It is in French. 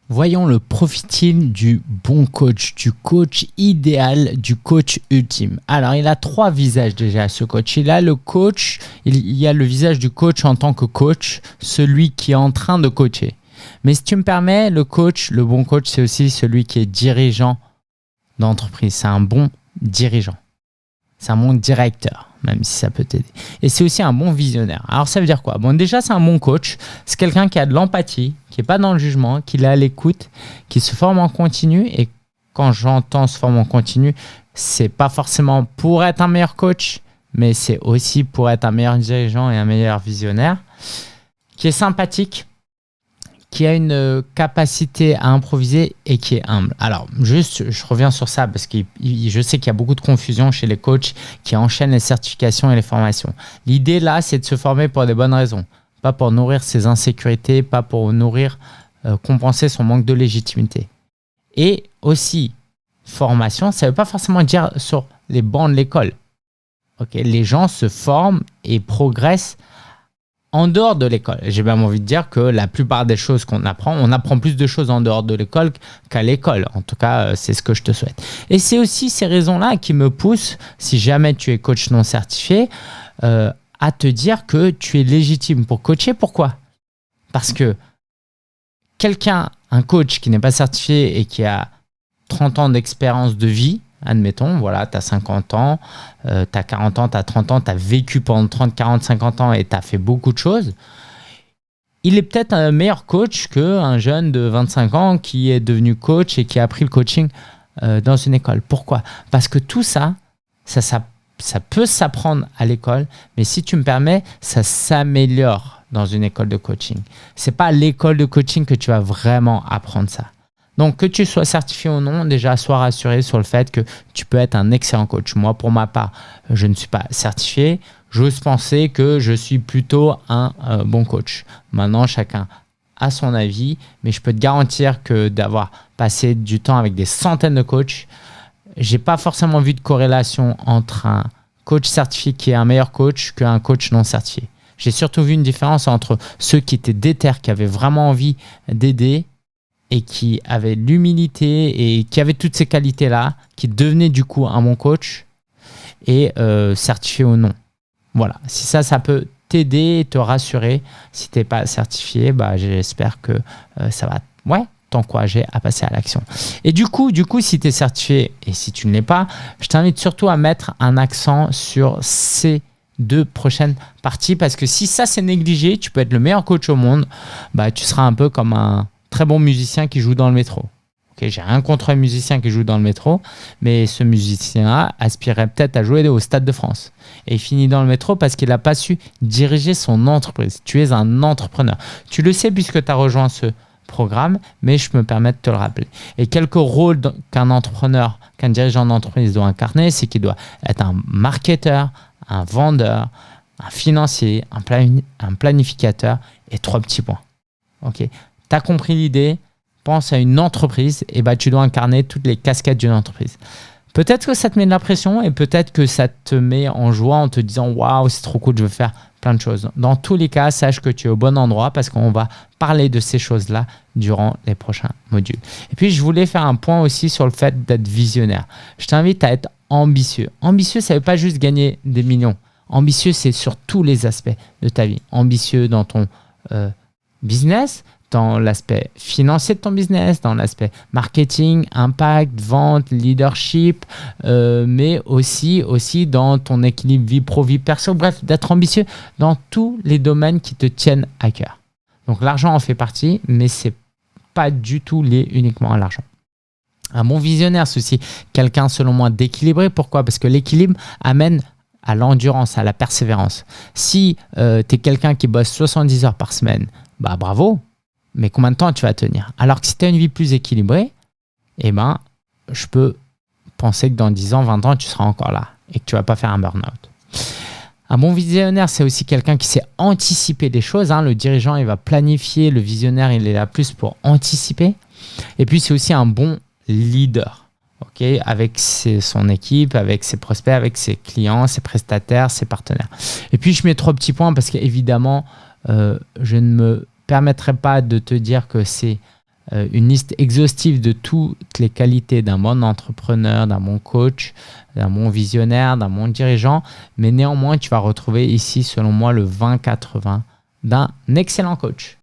Voyons le profil du bon coach, du coach idéal, du coach ultime. Alors, il a trois visages déjà, ce coach. Il y a le visage du coach en tant que coach, celui qui est en train de coacher. Mais si tu me permets, le bon coach, c'est aussi celui qui est dirigeant d'entreprise. C'est un bon dirigeant. C'est un bon directeur, même si ça peut t'aider. Et c'est aussi un bon visionnaire. Alors, ça veut dire quoi? Bon, déjà, c'est un bon coach. C'est quelqu'un qui a de l'empathie, qui n'est pas dans le jugement, qui est à l'écoute, qui se forme en continu. Et quand j'entends se former en continu, c'est pas forcément pour être un meilleur coach, mais c'est aussi pour être un meilleur dirigeant et un meilleur visionnaire. Qui est sympathique, qui a une capacité à improviser et qui est humble. Alors, juste, je reviens sur ça parce que je sais qu'il y a beaucoup de confusion chez les coachs qui enchaînent les certifications et les formations. L'idée, là, c'est de se former pour des bonnes raisons. Pas pour nourrir ses insécurités, pas pour compenser son manque de légitimité. Et aussi, formation, ça ne veut pas forcément dire sur les bancs de l'école. Okay, les gens se forment et progressent en dehors de l'école. J'ai même envie de dire que la plupart des choses qu'on apprend, on apprend plus de choses en dehors de l'école qu'à l'école. En tout cas, c'est ce que je te souhaite. Et c'est aussi ces raisons-là qui me poussent, si jamais tu es coach non certifié, à te dire que tu es légitime pour coacher. Pourquoi? Parce que un coach qui n'est pas certifié et qui a 30 ans d'expérience de vie, admettons, voilà, tu as 50 ans, tu as 40 ans, tu as 30 ans, tu as vécu pendant 30, 40, 50 ans et tu as fait beaucoup de choses. Il est peut-être un meilleur coach qu'un jeune de 25 ans qui est devenu coach et qui a appris le coaching dans une école. Pourquoi? Parce que tout ça peut s'apprendre à l'école, mais si tu me permets, ça s'améliore dans une école de coaching. Ce n'est pas à l'école de coaching que tu vas vraiment apprendre ça. Donc, que tu sois certifié ou non, déjà, sois rassuré sur le fait que tu peux être un excellent coach. Moi, pour ma part, je ne suis pas certifié. J'ose penser que je suis plutôt un bon coach. Maintenant, chacun a son avis, mais je peux te garantir que d'avoir passé du temps avec des centaines de coachs, je n'ai pas forcément vu de corrélation entre un coach certifié qui est un meilleur coach qu'un coach non certifié. J'ai surtout vu une différence entre ceux qui étaient déter, qui avaient vraiment envie d'aider, et qui avait l'humilité et qui avait toutes ces qualités-là, qui devenait du coup un bon coach et certifié ou non. Voilà, si ça peut t'aider et te rassurer. Si tu n'es pas certifié, j'espère que ça va t'encourager à passer à l'action. Et du coup, si tu es certifié et si tu ne l'es pas, je t'invite surtout à mettre un accent sur ces 2 prochaines parties parce que si ça c'est négligé, tu peux être le meilleur coach au monde, tu seras un peu comme un très bon musicien qui joue dans le métro. Okay, j'ai rien contre un musicien qui joue dans le métro, mais ce musicien-là aspirait peut-être à jouer au Stade de France. Et il finit dans le métro parce qu'il n'a pas su diriger son entreprise. Tu es un entrepreneur. Tu le sais puisque tu as rejoint ce programme, mais je me permets de te le rappeler. Et quelques rôles qu'un entrepreneur, qu'un dirigeant d'entreprise doit incarner, c'est qu'il doit être un marketeur, un vendeur, un financier, un planificateur et 3 petits points. Ok. Tu as compris l'idée, pense à une entreprise et tu dois incarner toutes les casquettes d'une entreprise. Peut-être que ça te met de la pression et peut-être que ça te met en joie en te disant « Waouh, c'est trop cool, je veux faire plein de choses ». Dans tous les cas, sache que tu es au bon endroit parce qu'on va parler de ces choses-là durant les prochains modules. Et puis, je voulais faire un point aussi sur le fait d'être visionnaire. Je t'invite à être ambitieux. Ambitieux, ça ne veut pas juste gagner des millions. Ambitieux, c'est sur tous les aspects de ta vie. Ambitieux dans ton business, dans l'aspect financier de ton business, dans l'aspect marketing, impact, vente, leadership, mais aussi dans ton équilibre vie pro, vie perso. Bref, d'être ambitieux dans tous les domaines qui te tiennent à cœur. Donc, l'argent en fait partie, mais ce n'est pas du tout lié uniquement à l'argent. Un bon visionnaire, c'est aussi quelqu'un, selon moi, d'équilibré. Pourquoi? Parce que l'équilibre amène à l'endurance, à la persévérance. Si tu es quelqu'un qui bosse 70 heures par semaine, bravo. Mais combien de temps tu vas tenir? Alors que si tu as une vie plus équilibrée, je peux penser que dans 10 ans, 20 ans, tu seras encore là et que tu ne vas pas faire un burn-out. Un bon visionnaire, c'est aussi quelqu'un qui sait anticiper les choses. Le dirigeant, il va planifier. Le visionnaire, il est là plus pour anticiper. Et puis, c'est aussi un bon leader. Avec son équipe, avec ses prospects, avec ses clients, ses prestataires, ses partenaires. Et puis, je mets 3 petits points parce qu'évidemment, je ne me permettrai pas de te dire que c'est une liste exhaustive de toutes les qualités d'un bon entrepreneur, d'un bon coach, d'un bon visionnaire, d'un bon dirigeant. Mais néanmoins, tu vas retrouver ici, selon moi, le 20-80 d'un excellent coach.